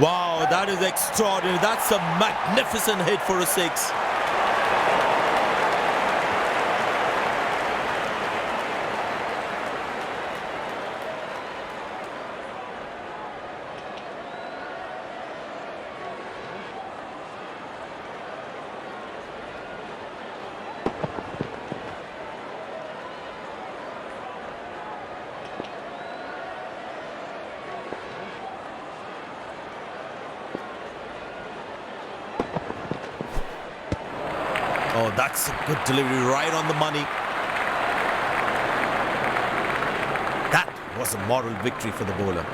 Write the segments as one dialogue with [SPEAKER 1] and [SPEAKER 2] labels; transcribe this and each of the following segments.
[SPEAKER 1] Wow, that is extraordinary. That's a magnificent hit for a six. Oh, that's a good delivery, right on the money. That was a moral victory for the bowler.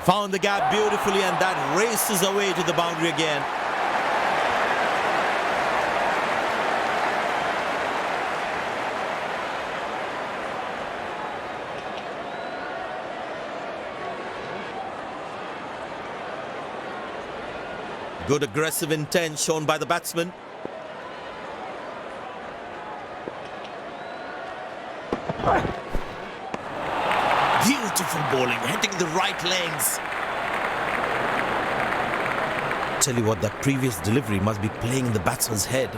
[SPEAKER 1] Found the gap beautifully, and that races away to the boundary again. Good aggressive intent shown by the batsman. Beautiful bowling, hitting the right legs. Tell you what, that previous delivery must be playing in the batsman's head.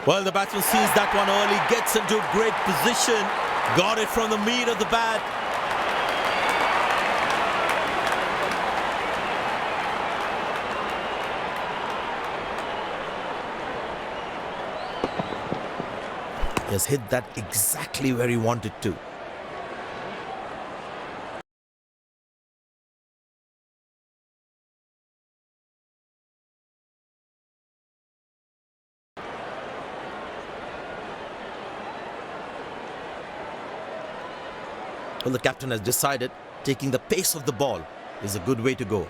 [SPEAKER 1] Well, the batsman sees that one early, gets into a great position, got it from the meat of the bat. He has hit that exactly where he wanted to. Well, the captain has decided taking the pace of the ball is a good way to go.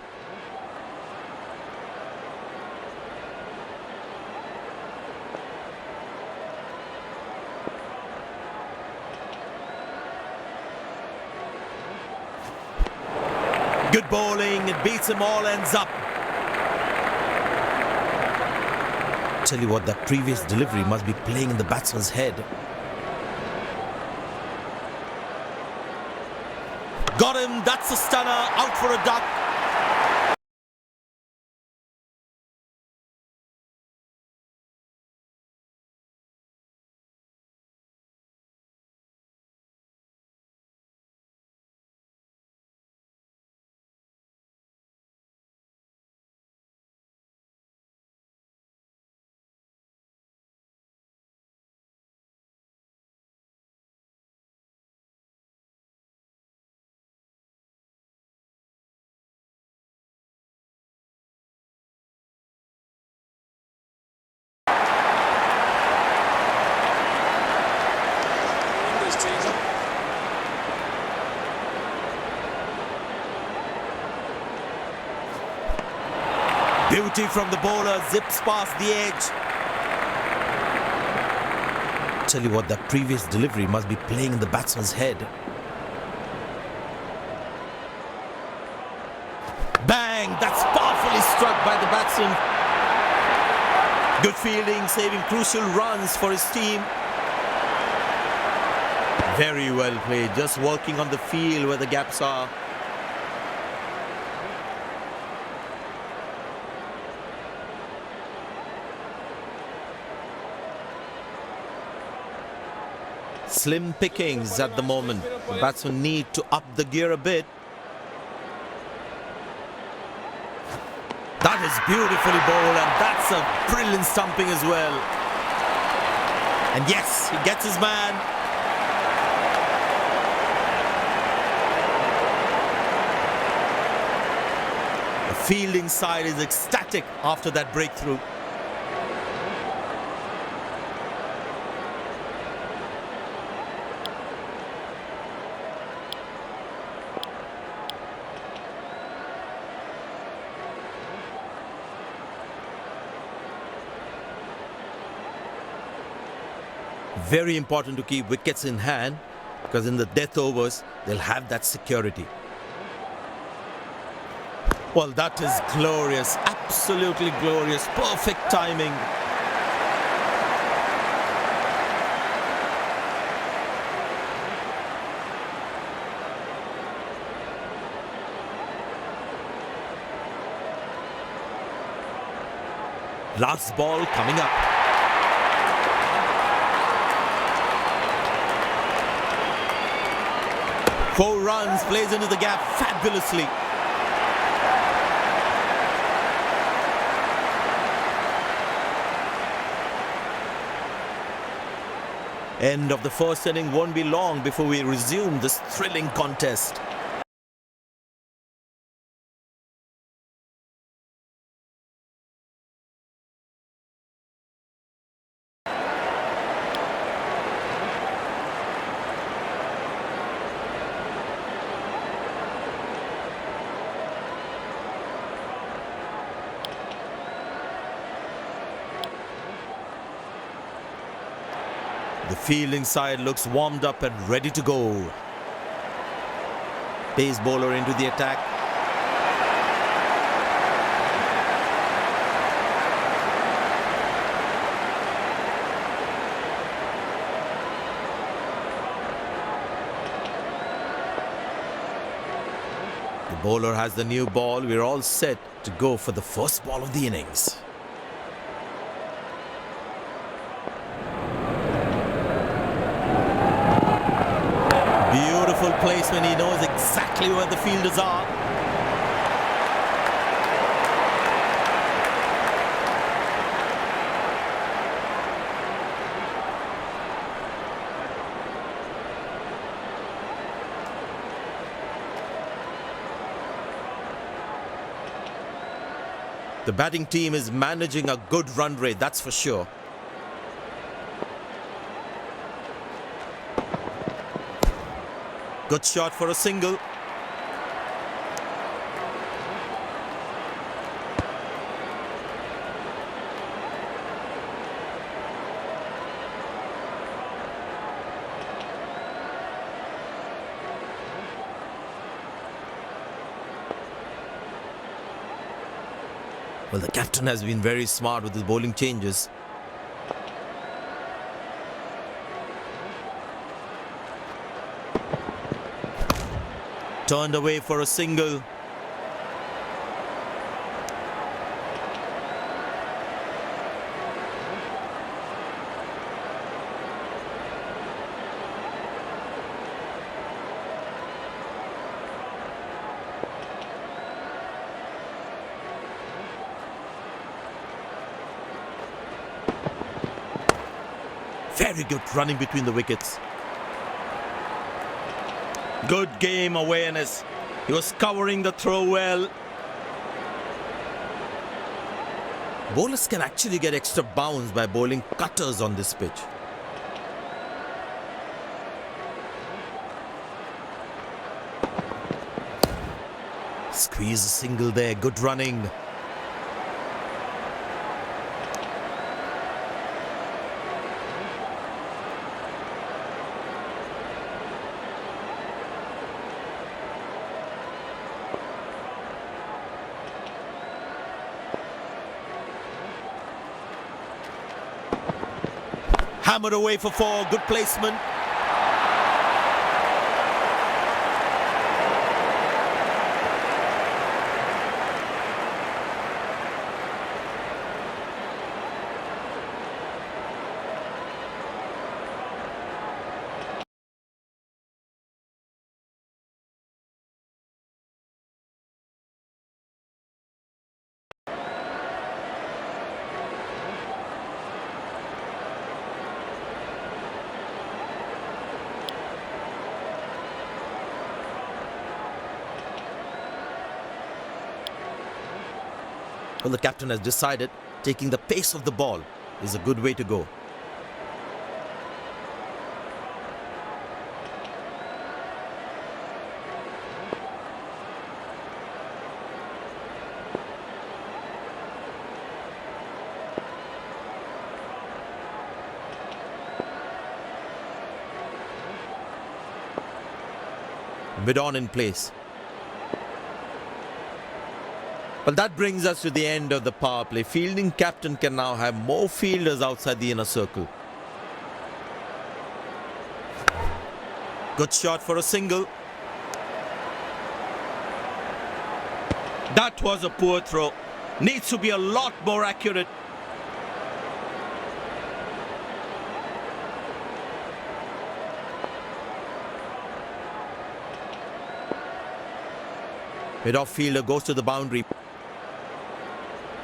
[SPEAKER 1] Good bowling, it beats him all, ends up. Tell you what, that previous delivery must be playing in the batsman's head. Got him, that's a stunner, out for a duck. Beauty from the bowler, zips past the edge. Tell you what, that previous delivery must be playing in the batsman's head. Bang! That's powerfully struck by the batsman. Good fielding, saving crucial runs for his team. Very well played, just working on the field where the gaps are. Slim pickings at the moment. The batsmen need to up the gear a bit. That is beautifully bowled, and that's a brilliant stumping as well. And yes, he gets his man. The fielding side is ecstatic after that breakthrough. Very important to keep wickets in hand, because in the death overs, they'll have that security. Well, that is glorious, absolutely glorious, perfect timing. Last ball coming up. Four runs, plays into the gap fabulously. End of the first inning won't be long before we resume this thrilling contest. The fielding side looks warmed up and ready to go. Pace bowler into the attack. The bowler has the new ball. We're all set to go for the first ball of the innings. Beautiful placement. He knows exactly where the fielders are. The batting team is managing a good run rate, that's for sure. Good shot for a single. Well, the captain has been very smart with his bowling changes. Turned away for a single. Very good running between the wickets. Good game awareness. He was covering the throw well. Bowlers can actually get extra bounce by bowling cutters on this pitch. Squeeze a single there. Good running. Hammered away for four. Good placement. Well, the captain has decided taking the pace of the ball is a good way to go. Mid-on in place. Well, that brings us to the end of the power play. Fielding captain can now have more fielders outside the inner circle. Good shot for a single. That was a poor throw. Needs to be a lot more accurate. Mid-off fielder goes to the boundary.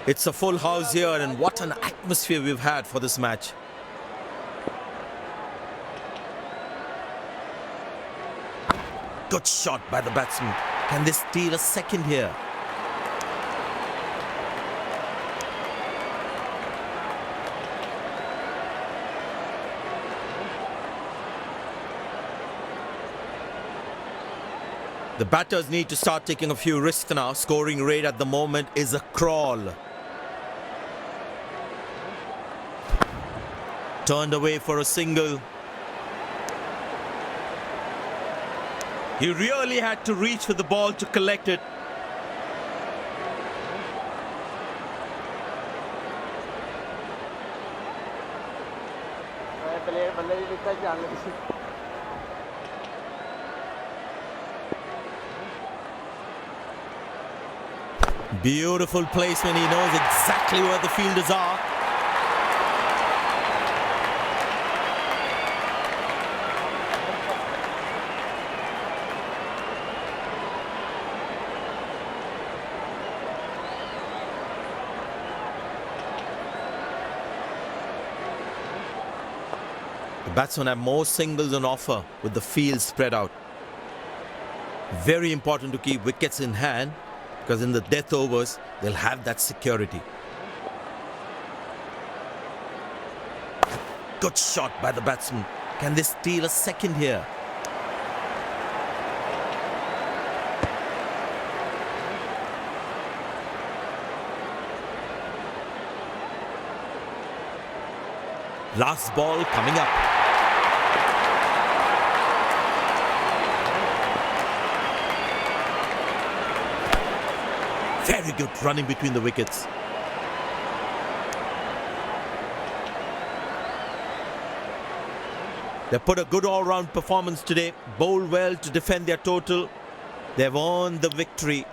[SPEAKER 1] It's a full house here, and what an atmosphere we've had for this match. Good shot by the batsman. Can they steal a second here? The batters need to start taking a few risks now. Scoring rate at the moment is a crawl. Turned away for a single. He really had to reach for the ball to collect it. Beautiful placement. He knows exactly where the fielders are. The batsmen have more singles on offer with the field spread out. Very important to keep wickets in hand, because in the death overs, they'll have that security. Good shot by the batsman. Can they steal a second here? Last ball coming up. Very good running between the wickets. They put a good all-round performance today. Bowled well to defend their total. They've earned the victory.